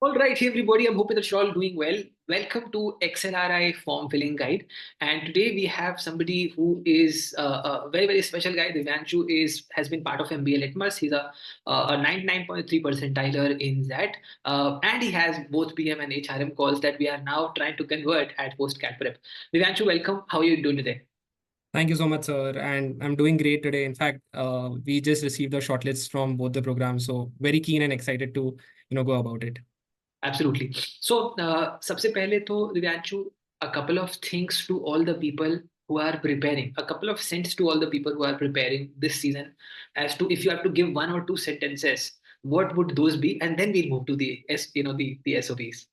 All right, hey everybody. I'm hoping that you're all doing well. Welcome to XLRI Form Filling Guide. And today we have somebody who is a very, very special guy. Divyanshu has been part of MBA Litmus. He's a 99.3 percentiler in that. And he has both PM and HRM calls that we are now trying to convert at post-CAT prep. Divyanshu, welcome. How are you doing today? Thank you so much, sir. And I'm doing great today. In fact, we just received the shortlists from both the programs, so very keen and excited to, go about it. Absolutely. So, सबसे पहले तो Divyanshu, a couple of things to all the people who are preparing, a couple of cents to all the people who are preparing this season, as to if you have to give one or two sentences, what would those be? And then we'll move to the SOPs.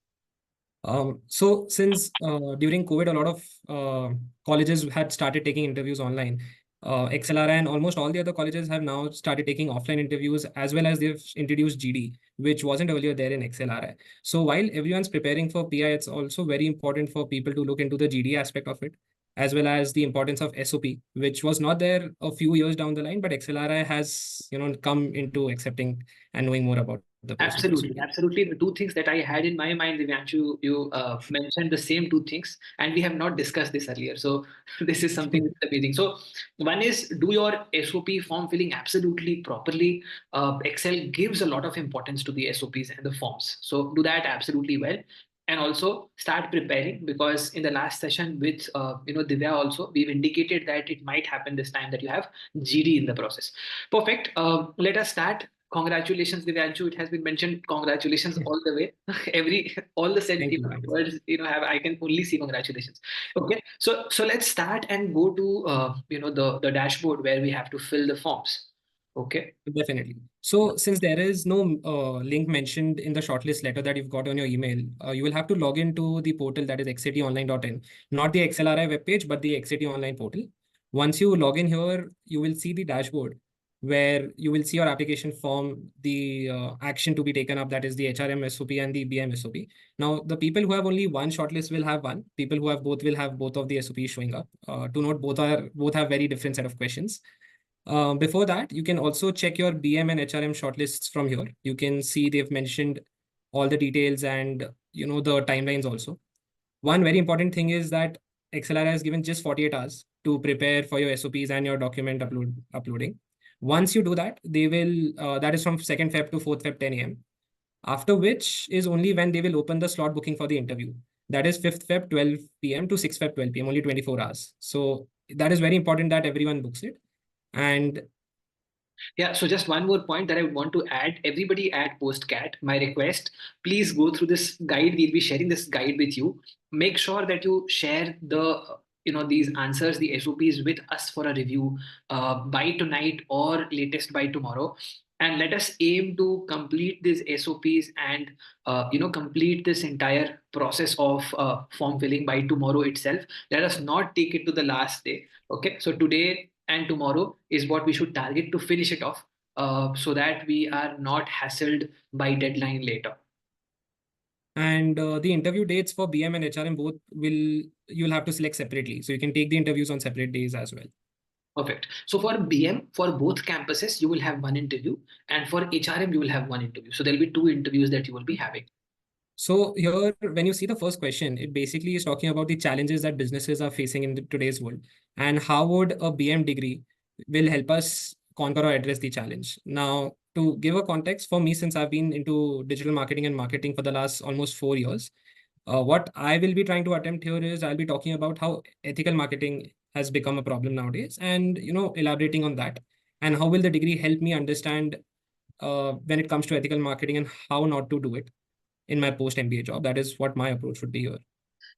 So since during COVID, a lot of colleges had started taking interviews online. XLRI and almost all the other colleges have now started taking offline interviews, as well as they've introduced GD, which wasn't earlier there in XLRI. So while everyone's preparing for PI, it's also very important for people to look into the GD aspect of it, as well as the importance of SOP, which was not there a few years down the line, but XLRI has, come into accepting and knowing more about the process of Absolutely, SOP. absolutely. The two things that I had in my mind, Divyanshu, you mentioned the same two things, and we have not discussed this earlier. So this is something which is amazing. So one is do your SOP form filling absolutely properly. Excel gives a lot of importance to the SOPs and the forms. So do that absolutely well. And also start preparing because in the last session with Divya also we've indicated that it might happen this time that you have GD in the process. Perfect. Let us start. Congratulations, Divyanshu. It has been mentioned. Congratulations all the way. All the Thank sentiment you. words have. I can only see congratulations. Okay, so let's start and go to the dashboard where we have to fill the forms. Okay. Definitely. So since there is no link mentioned in the shortlist letter that you've got on your email, you will have to log into the portal that is xatonline.in, not the XLRI webpage, but the XAT Online portal. Once you log in here, you will see the dashboard where you will see your application form, the action to be taken up, that is the HRM SOP and the BM SOP. Now, the people who have only one shortlist will have one. People who have both will have both of the SOPs showing up. To note, both have very different set of questions. Before that, you can also check your BM and HRM shortlists from here. You can see they've mentioned all the details and the timelines also. One very important thing is that XLRI has given just 48 hours to prepare for your SOPs and your document uploading. Once you do that, they will that is from 2nd Feb to 4th Feb 10 a.m. After which is only when they will open the slot booking for the interview. That is 5th Feb 12 p.m. to 6th Feb 12 p.m. Only 24 hours. So that is very important that everyone books it. And Yeah, so just one more point that I would want to add. Everybody at PostCat, my request, please go through this guide. We'll be sharing this guide with you. Make sure that you share these answers, the SOPs with us for a review by tonight or latest by tomorrow. And let us aim to complete these SOPs and complete this entire process of form filling by tomorrow itself. Let us not take it to the last day. Okay, so today and tomorrow is what we should target to finish it off so that we are not hassled by deadline later. And the interview dates for BM and HRM both you'll have to select separately. So you can take the interviews on separate days as well. Perfect. So for BM, for both campuses, you will have one interview, and for HRM, you will have one interview. So there'll be two interviews that you will be having. So here, when you see the first question, it basically is talking about the challenges that businesses are facing in today's world, and how would a BM degree will help us conquer or address the challenge. Now, to give a context, for me, since I've been into digital marketing and marketing for the last almost 4 years, what I will be trying to attempt here is I'll be talking about how ethical marketing has become a problem nowadays, and elaborating on that, and how will the degree help me understand when it comes to ethical marketing and how not to do it in my post MBA job. That is what my approach would be here.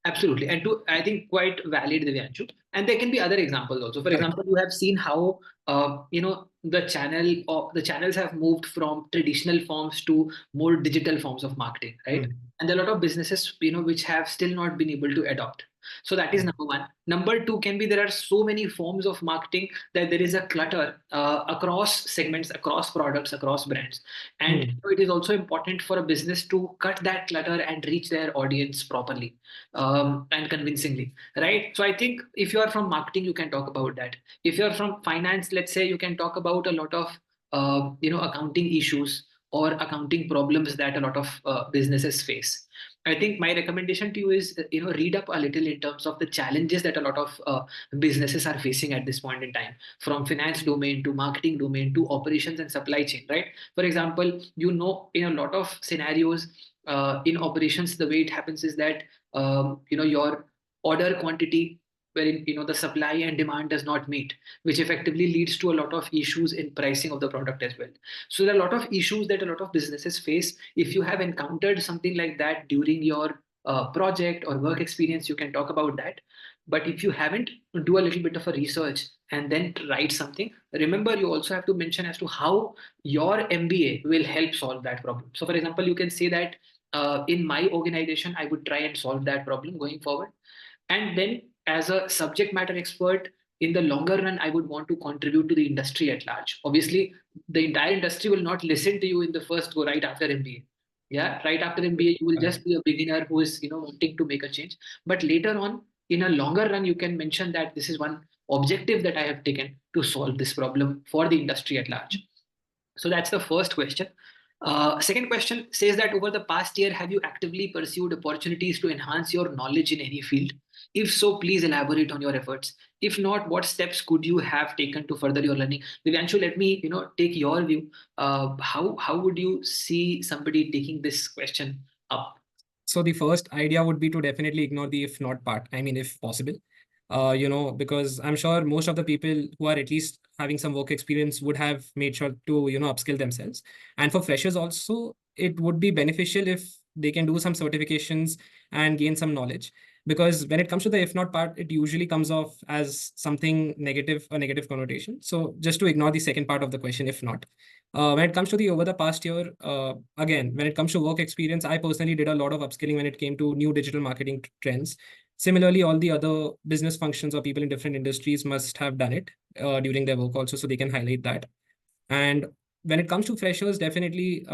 Absolutely. And I think quite valid, Divyanshu. And there can be other examples also. For Correct. example, you have seen how, the channels have moved from traditional forms to more digital forms of marketing, right? Mm. And there are a lot of businesses, which have still not been able to adopt. So that is number one. Number two can be there are so many forms of marketing that there is a clutter across segments, across products, across brands. And Mm. it is also important for a business to cut that clutter and reach their audience properly and convincingly, right? So I think if you are from marketing, you can talk about that. If you're from finance, let's say, you can talk about a lot of accounting issues or accounting problems that a lot of businesses face. I think my recommendation to you is, read up a little in terms of the challenges that a lot of businesses are facing at this point in time, from finance domain to marketing domain to operations and supply chain, right? For example, in a lot of scenarios, in operations, the way it happens is that, your order quantity, wherein, the supply and demand does not meet, which effectively leads to a lot of issues in pricing of the product as well. So there are a lot of issues that a lot of businesses face. If you have encountered something like that during your project or work experience, you can talk about that. But if you haven't, do a little bit of a research and then write something. Remember, you also have to mention as to how your MBA will help solve that problem. So, for example, you can say that, in my organization, I would try and solve that problem going forward. And then, as a subject matter expert, in the longer run, I would want to contribute to the industry at large. Obviously, the entire industry will not listen to you in the first go right after MBA. Yeah, right after MBA, you will just be a beginner who is, wanting to make a change. But later on, in a longer run, you can mention that this is one objective that I have taken to solve this problem for the industry at large. So that's the first question. Second question says that over the past year, have you actively pursued opportunities to enhance your knowledge in any field? If so, please elaborate on your efforts. If not, what steps could you have taken to further your learning? Divyanshu, let me take your view. How would you see somebody taking this question up? So the first idea would be to definitely ignore the if not part. I mean, if possible, because I'm sure most of the people who are at least having some work experience would have made sure to, upskill themselves. And for freshers also, it would be beneficial if they can do some certifications and gain some knowledge. Because when it comes to the if not part, it usually comes off as something negative, a negative connotation. So just to ignore the second part of the question, if not. When it comes to the over the past year, again, when it comes to work experience, I personally did a lot of upskilling when it came to new digital marketing trends. Similarly, all the other business functions or people in different industries must have done it during their work also, so they can highlight that. And when it comes to freshers, definitely,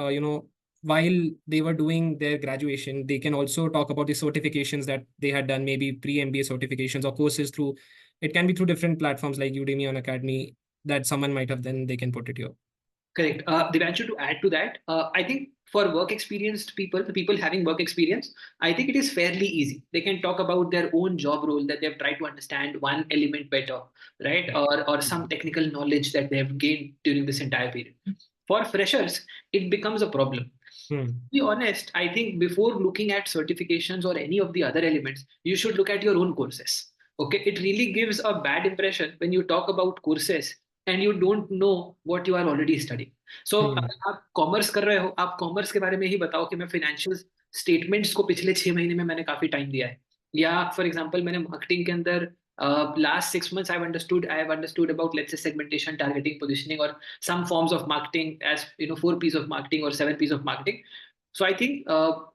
while they were doing their graduation, they can also talk about the certifications that they had done, maybe pre-MBA certifications or courses through, it can be through different platforms like Udemy or Academy that someone might have, then they can put it here. Correct. Divyanshu, to add to that, I think for work experienced people, the people having work experience, I think it is fairly easy. They can talk about their own job role that they've tried to understand one element better, right? Or some technical knowledge that they have gained during this entire period. For freshers, it becomes a problem. To be honest, I think before looking at certifications or any of the other elements, you should look at your own courses. Okay, it really gives a bad impression when you talk about courses and you don't know what you are already studying. So अगर आप commerce कर रहे हो, आप commerce के बारे में ही बताओ कि मैं फाइनेंशियल स्टेटमेंट्स को पिछले 6 महीने में मैंने काफी टाइम दिया है, या फॉर एग्जांपल मैंने मार्केटिंग के अंदर last 6 months I have understood about, let's say, segmentation, targeting, positioning, or some forms of marketing, as 4 P's of marketing or 7 P's of marketing. So I think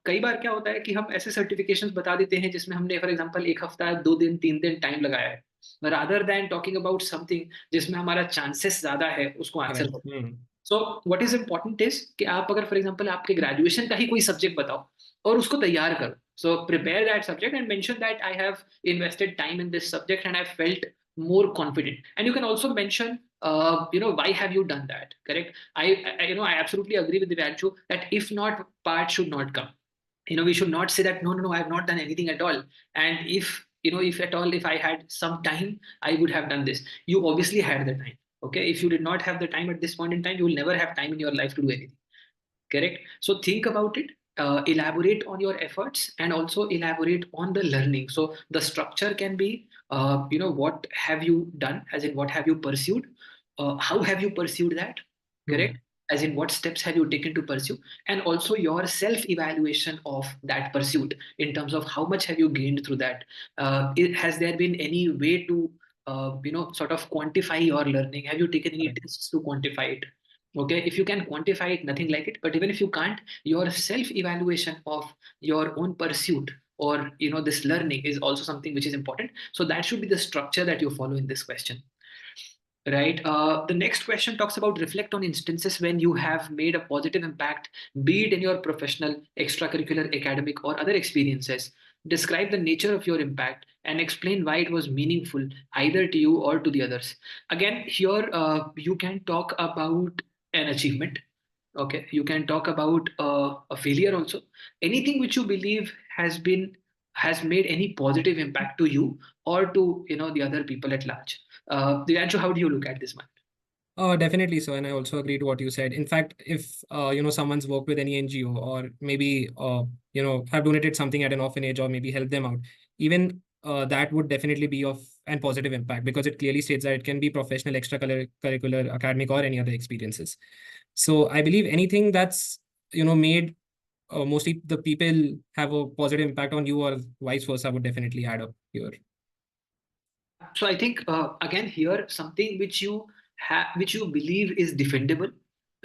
कई बार क्या होता है कि हम ऐसे सर्टिफिकेशंस बता देते हैं जिसमें हमने फॉर एग्जांपल 1 हफ्ता, 2 दिन, 3 दिन टाइम लगाया है, rather than talking about something जिसमें हमारा चांसेस ज्यादा है उसको आंसर करने। So what is important is कि आप अगर फॉर एग्जांपल आपके ग्रेजुएशन का ही कोई सब्जेक्ट बताओ और उसको तैयार करो, so prepare that subject and mention that I have invested time in this subject and I felt more confident. And you can also mention, why have you done that? Correct. I absolutely agree with Divyanshu that if not part should not come. We should not say that no, I have not done anything at all. And if at all, if I had some time, I would have done this. You obviously had the time. Okay. If you did not have the time at this point in time, you will never have time in your life to do anything. Correct. So think about it. Elaborate on your efforts and also elaborate on the learning. So the structure can be, what have you done, as in what have you pursued, how have you pursued that, correct, as in what steps have you taken to pursue, and also your self-evaluation of that pursuit in terms of how much have you gained through that. Has there been any way to, sort of quantify your learning? Have you taken any tests to quantify it? Okay, if you can quantify it, nothing like it. But even if you can't, your self-evaluation of your own pursuit or this learning is also something which is important. So that should be the structure that you follow in this question. Right. The next question talks about reflect on instances when you have made a positive impact, be it in your professional, extracurricular, academic, or other experiences. Describe the nature of your impact and explain why it was meaningful either to you or to the others. Again, here you can talk about an achievement. Okay, you can talk about a failure also. Anything which you believe has made any positive impact to you or to the other people at large. Divyanshu, how do you look at this one? Definitely so, and I also agree to what you said. In fact, if someone's worked with any NGO or maybe have donated something at an orphanage or maybe help them out, even that would definitely be of an positive impact because it clearly states that it can be professional, extracurricular, academic, or any other experiences. So I believe anything that's made mostly the people have a positive impact on you or vice versa would definitely add up here. Yeah. So I think again here something which you believe is defendable.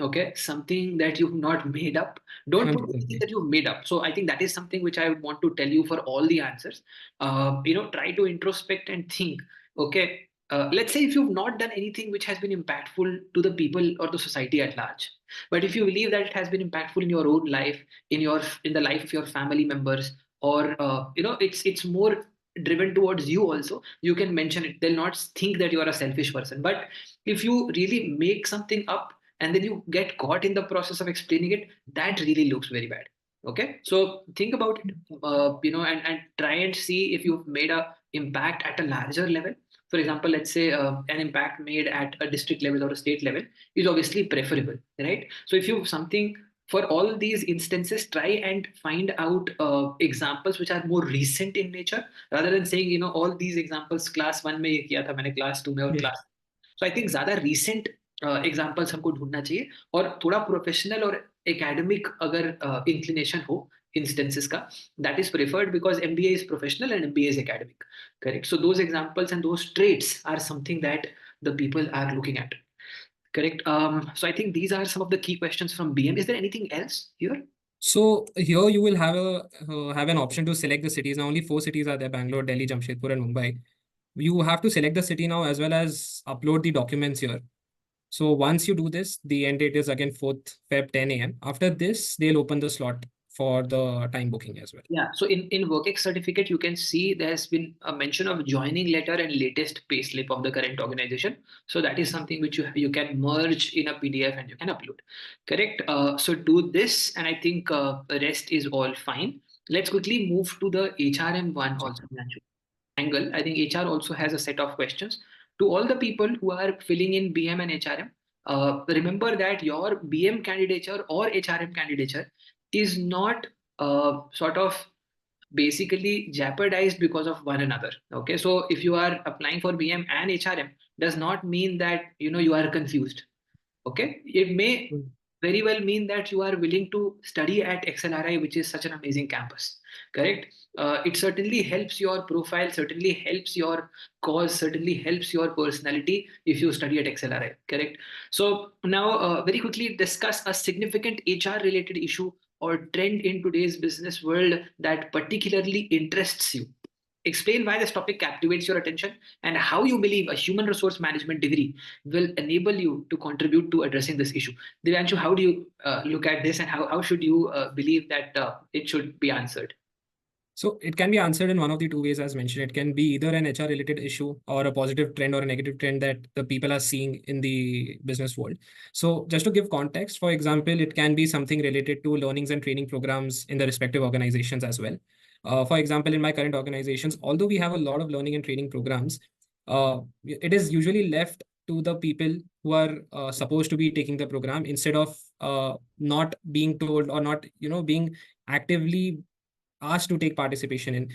Okay, something that you've not made up. Don't put anything Absolutely. that you've made up. So I think that is something which I would want to tell you for all the answers. Try to introspect and think. Okay, let's say if you've not done anything which has been impactful to the people or the society at large, but if you believe that it has been impactful in your own life, in the life of your family members, or it's more driven towards you also, you can mention it. They'll not think that you are a selfish person. But if you really make something up and then you get caught in the process of explaining it, that really looks very bad. Okay, so think about it, and try and see if you've made a impact at a larger level. For example, let's say an impact made at a district level or a state level is obviously preferable, right? So if you something, for all these instances, try and find out examples which are more recent in nature, rather than saying all these examples class 1 में ये किया था मैंने, class 2 में और Yeah. class. So I think ज्यादा recent examples हमको ढूंढना चाहिए, और थोड़ा प्रोफेशनल और एकेडमिक अगर इंक्लिनेशन हो instances का, that is preferred because MBA is professional and MBA is academic. Correct. So those examples and those traits are something that the people are looking at. Correct. So I think these are some of the key questions from BM. Is there anything else here? So here you will have an option to select the cities. Now only 4 cities are there: Bangalore, Delhi, Jamshedpur, and Mumbai. You have to select the city now as well as upload the documents here. So once you do this, the end date is again 4th Feb 10 a.m. After this, they'll open the slot for the time booking as well. Yeah, so in WorkX certificate, you can see there's been a mention of joining letter and latest payslip of the current organization. So that is something which you can merge in a PDF and you can upload. Correct. So do this, and I think the rest is all fine. Let's quickly move to the HRM one also. Angle. I think HR also has a set of questions. To all the people who are filling in BM and HRM, remember that your BM candidature or HRM candidature is not sort of basically jeopardized because of one another. Okay, so if you are applying for BM and HRM, does not mean that you are confused. Okay, it may Mm. very well mean that you are willing to study at XLRI, which is such an amazing campus. Correct. It certainly helps your profile, certainly helps your cause, certainly helps your personality if you study at XLRI. Correct. So now, very quickly discuss a significant HR related issue or trend in today's business world that particularly interests you. Explain why this topic captivates your attention and how you believe a human resource management degree will enable you to contribute to addressing this issue. Divyanshu, how do you look at this, and how should you believe that it should be answered? So it can be answered in one of the 2 ways as mentioned. It can be either an HR related issue or a positive trend or a negative trend that the people are seeing in the business world. So just to give context, for example, it can be something related to learnings and training programs in the respective organizations as well. For example, in my current organizations, although we have a lot of learning and training programs, it is usually left to the people who are supposed to be taking the program instead of not being told or not, being actively asked to take participation in.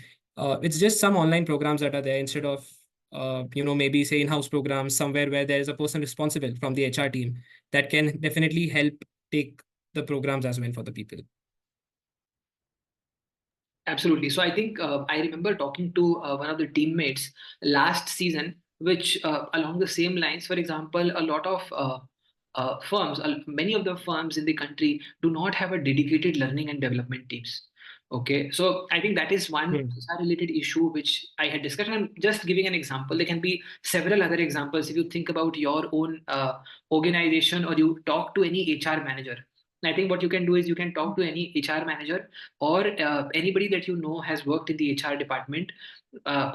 It's just some online programs that are there instead of maybe say in-house programs somewhere where there is a person responsible from the HR team that can definitely help take the programs as well for the people. Absolutely. So I think I remember talking to one of the teammates last season, which along the same lines. For example, a lot of firms, many of the firms in the country do not have a dedicated learning and development teams. Okay, so I think that is one Hmm. related issue which I had discussed. And I'm just giving an example. There can be several other examples. If you think about your own organization or you talk to any HR manager, I think what you can do is you can talk to any HR manager or anybody that you know has worked in the HR department,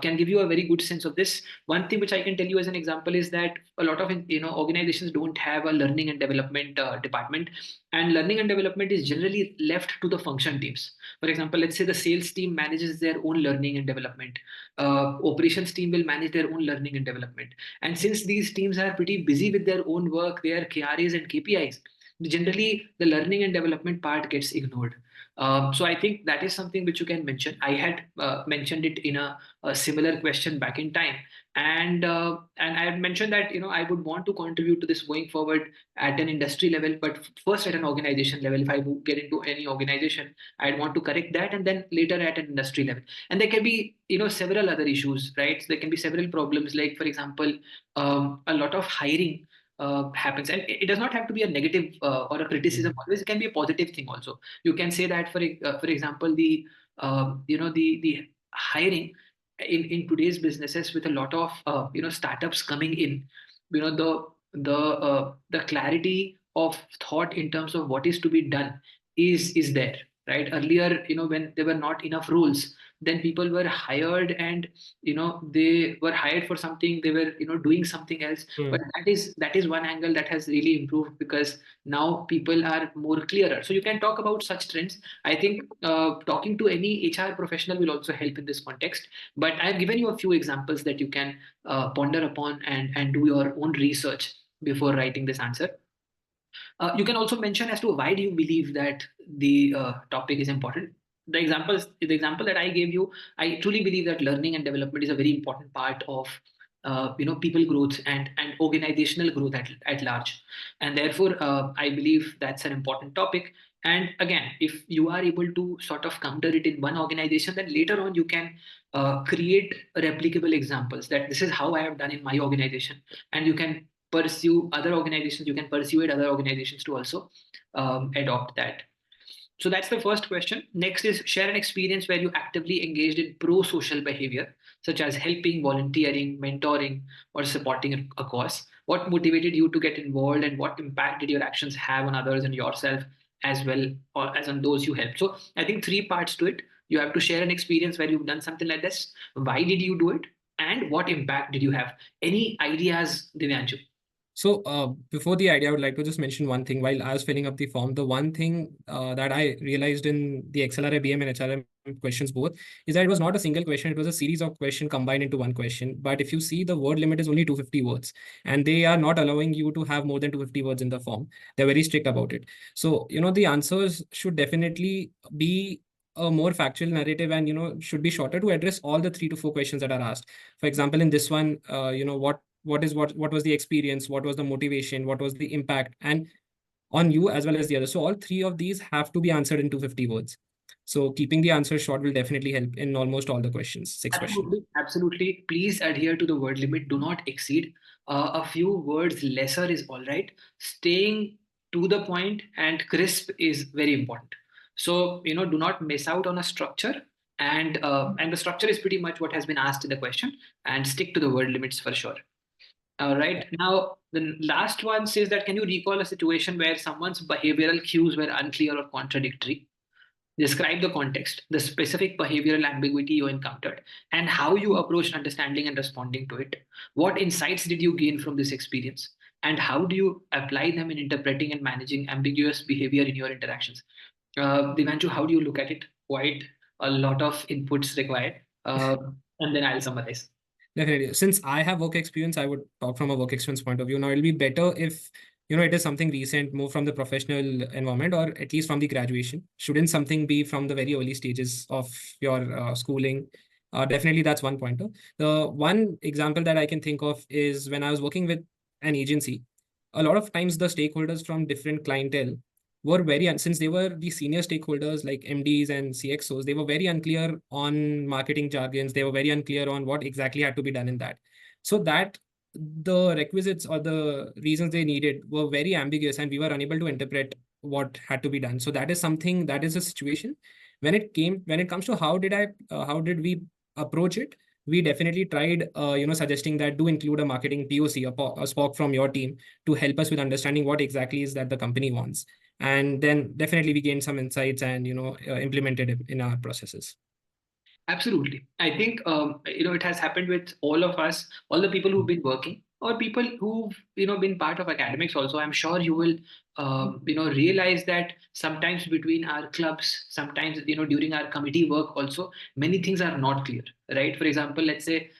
can give you a very good sense of this. One thing which I can tell you as an example is that a lot of organizations don't have a learning and development department, and learning and development is generally left to the function teams. For example, let's say the sales team manages their own learning and development. Operations team will manage their own learning and development. And since these teams are pretty busy with their own work, their KRAs and KPIs, generally the learning and development part gets ignored. So I think that is something which you can mention. I had mentioned it in a similar question back in time, and I had mentioned that I would want to contribute to this going forward at an industry level, but first at an organization level. If I get into any organization, I'd want to correct that, and then later at an industry level. And there can be several other issues, right? So there can be several problems, like for example, a lot of hiring happens, and it does not have to be a negative or a criticism. Always, it can be a positive thing also. You can say that for example, the the hiring in today's businesses, with a lot of startups coming in, the clarity of thought in terms of what is to be done is there, right? Earlier, when there were not enough rules, then people were hired, and they were hired for something, they were doing something else. But that is one angle that has really improved, because now people are more clearer. So you can talk about such trends. I think talking to any HR professional will also help in this context. But I've given you a few examples that you can ponder upon and do your own research before writing this answer. You can also mention as to why do you believe that the topic is important. The example that I gave you, I truly believe that learning and development is a very important part of people growth and organizational growth at large, and therefore I believe that's an important topic. And again, if you are able to sort of counter it in one organization, then later on you can create replicable examples, that this is how I have done in my organization, and you can pursue other organizations, you can persuade other organizations to also adopt that. So that's the first question. Next is, share an experience where you actively engaged in pro-social behavior, such as helping, volunteering, mentoring, or supporting a cause. What motivated you to get involved, and what impact did your actions have on others and yourself as well, or as on those you help? So I think three parts to it. You have to share an experience where you've done something like this. Why did you do it? And what impact did you have? Any ideas, Divyanshu? So before the idea, I would like to just mention one thing. While I was filling up the form, the one thing that I realized in the XLRI BM and HRM questions both is that it was not a single question. It was a series of questions combined into one question. But if you see, the word limit is only 250 words, and they are not allowing you to have more than 250 words in the form. They're very strict about it. So, the answers should definitely be a more factual narrative, and should be shorter to address all the 3 to 4 questions that are asked. For example, in this one, what was the experience, what was the motivation, what was the impact, and on you as well as the other. So all three of these have to be answered in 250 words. So keeping the answer short will definitely help in almost all the questions, 6 questions. Absolutely, absolutely. Please adhere to the word limit. Do not exceed. A few words lesser is all right. Staying to the point and crisp is very important. So do not miss out on a structure, and the structure is pretty much what has been asked in the question. And stick to the word limits for sure. All right. Now the last one says that, can you recall a situation where someone's behavioral cues were unclear or contradictory? Describe the context, the specific behavioral ambiguity you encountered, and how you approached understanding and responding to it. What insights did you gain from this experience? And how do you apply them in interpreting and managing ambiguous behavior in your interactions? Divyanshu, how do you look at it? Quite a lot of inputs required. And then I'll summarize. Definitely. Since I have work experience, I would talk from a work experience point of view. Now, it'll be better if, it is something recent, more from the professional environment, or at least from the graduation. Shouldn't something be from the very early stages of your schooling? Definitely, that's one pointer. The one example that I can think of is when I was working with an agency. A lot of times the stakeholders from different clientele were since they were the senior stakeholders like MDs and CXOs, they were very unclear on marketing jargons. They were very unclear on what exactly had to be done in that. So that the requisites or the reasons they needed were very ambiguous, and we were unable to interpret what had to be done. So that is something, that is a situation. When it comes to how did we approach it, we definitely tried suggesting that do include a marketing POC, a SPOC from your team, to help us with understanding what exactly is that the company wants. And then definitely we gained some insights and, implemented it in our processes. Absolutely. I think it has happened with all of us, all the people who've been working, or people who've been part of academics. Also, I'm sure you will realize that sometimes between our clubs, sometimes during our committee work, also many things are not clear. Right? For example, let's say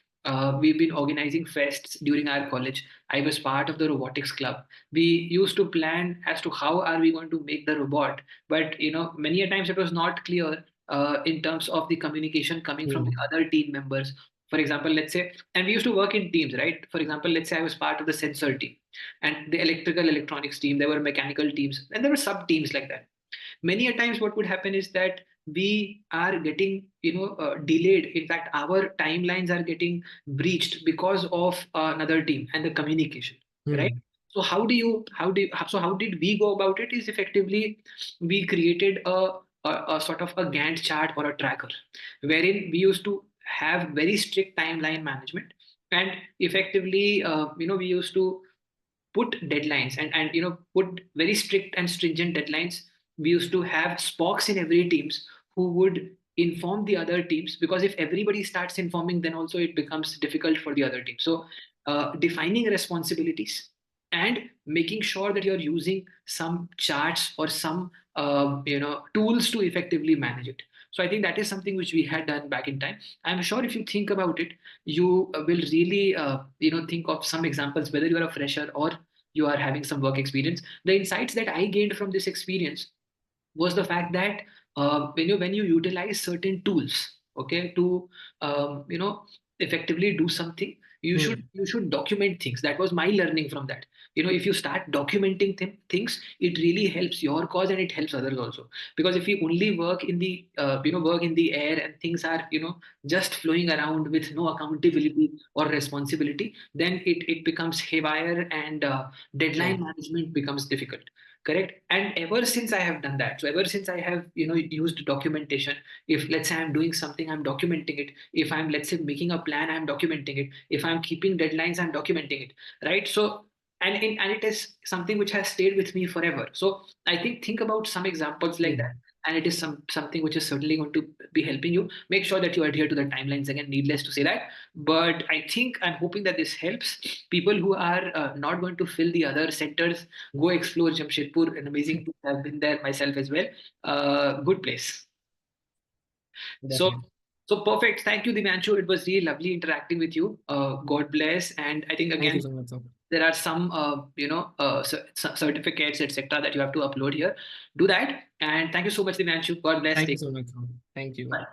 we've been organizing fests during our college. I was part of the robotics club. We used to plan as to how are we going to make the robot, but many a times it was not clear in terms of the communication coming from the other team members. For example, let's say, and we used to work in teams, right? For example, let's say I was part of the sensor team and the electrical electronics team, there were mechanical teams, and there were sub teams like that. Many a times what would happen is that we are getting delayed. In fact, our timelines are getting breached because of another team and the communication, right? So how did we go about it is effectively we created a sort of a Gantt chart or a tracker wherein we used to have very strict timeline management, and effectively we used to put deadlines and put very strict and stringent deadlines. We used to have spokes in every teams who would inform the other teams, because if everybody starts informing, then also it becomes difficult for the other team. So defining responsibilities and making sure that you're using some charts or some tools to effectively manage it. So I think that is something which we had done back in time. I'm sure if you think about it, you will really think of some examples, whether you are a fresher or you are having some work experience. The insights that I gained from this experience was the fact that when you utilize certain tools, okay, to effectively do something, you should document things. That was my learning from that. If you start documenting things, it really helps your cause and it helps others also. Because if you only work in the work in the air and things are just flowing around with no accountability or responsibility, then it becomes haywire and deadline management becomes difficult. Correct. And ever since I have done that, so ever since I have used documentation, if let's say I'm doing something, I'm documenting it. If I'm, let's say, making a plan, I'm documenting it. If I'm keeping deadlines, I'm documenting it, right? So and it is something which has stayed with me forever. So I think about some examples like that, and it is something which is certainly going to be helping you. Make sure that you adhere to the timelines. Again, needless to say that, but I think I'm hoping that this helps people who are not going to fill the other centers. Go explore Jamshedpur, an amazing place. I've been there myself as well. Good place. So, Definitely. so perfect. Thank you, Divyanshu. It was really lovely interacting with you. God bless. And I think Thank you again, so much, sir. there are some certificates, etc., that you have to upload here. Do that. And thank you so much, Divyanshu. God bless. Thank you Take so much, sir. Thank you. care. Bye.